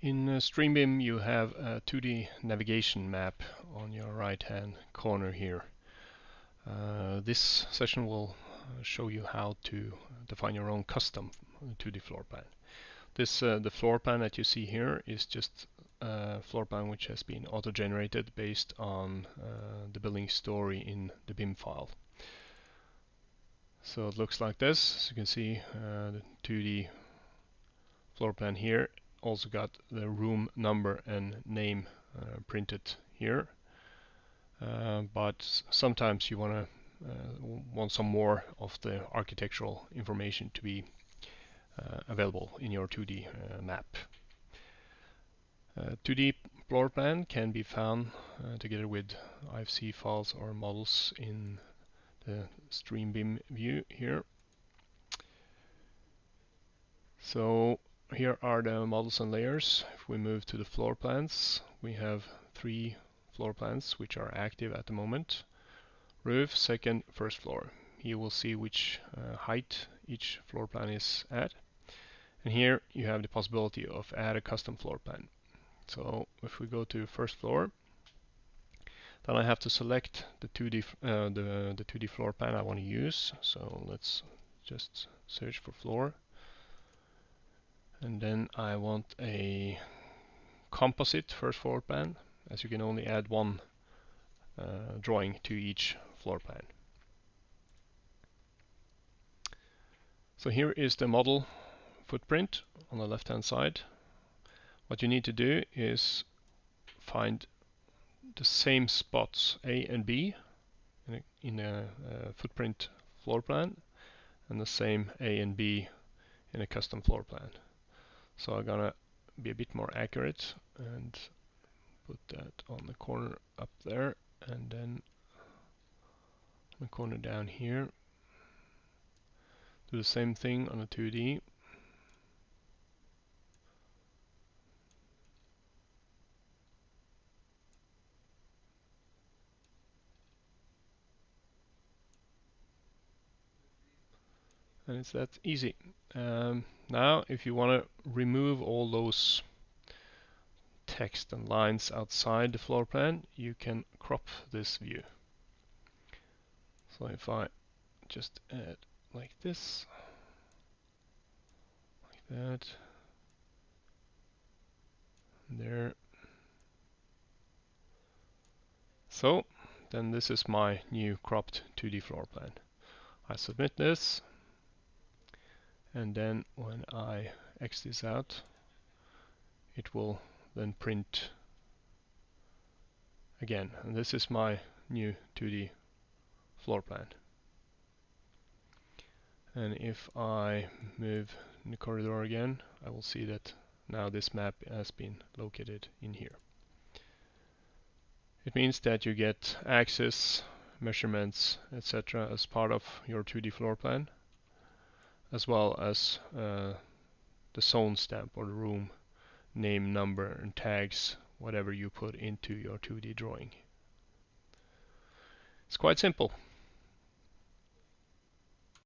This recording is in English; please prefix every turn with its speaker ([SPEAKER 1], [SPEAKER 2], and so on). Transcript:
[SPEAKER 1] In StreamBIM you have a 2D navigation map on your right hand corner here. This session will show you how to define your own custom 2D floor plan. The floor plan that you see here is just a floor plan which has been auto-generated based on the building story in the BIM file. So it looks like this. As you can see, the 2D floor plan here also got the room number and name printed here. But sometimes you want some more of the architectural information to be available in your 2D map. 2D floor plan can be found together with IFC files or models in the StreamBIM view here. So here are the models and layers. If we move to the floor plans, we have 3 floor plans which are active at the moment. Roof, second, first floor. You will see which height each floor plan is at. And here you have the possibility of add a custom floor plan. So if we go to first floor, then I have to select the 2D the 2D floor plan I want to use. So let's just search for floor. And then I want a composite first floor plan, as you can only add one drawing to each floor plan. So here is the model footprint on the left hand side. What you need to do is find the same spots A and B in a footprint floor plan, and the same A and B in a custom floor plan. So I'm gonna be a bit more accurate and put that on the corner up there, and then on the corner down here. Do the same thing on the 2D. And it's that easy. Now if you want to remove all those text and lines outside the floor plan, you can crop this view. So if I just add like this, like that, there. So then this is my new cropped 2D floor plan. I submit this, and then when I X this out, it will then print again. And this is my new 2D floor plan. And if I move in the corridor again, I will see that now this map has been located in here. It means that you get axis, measurements, etc. as part of your 2D floor plan, as well as the zone stamp or the room name, number, and tags, whatever you put into your 2D drawing. It's quite simple.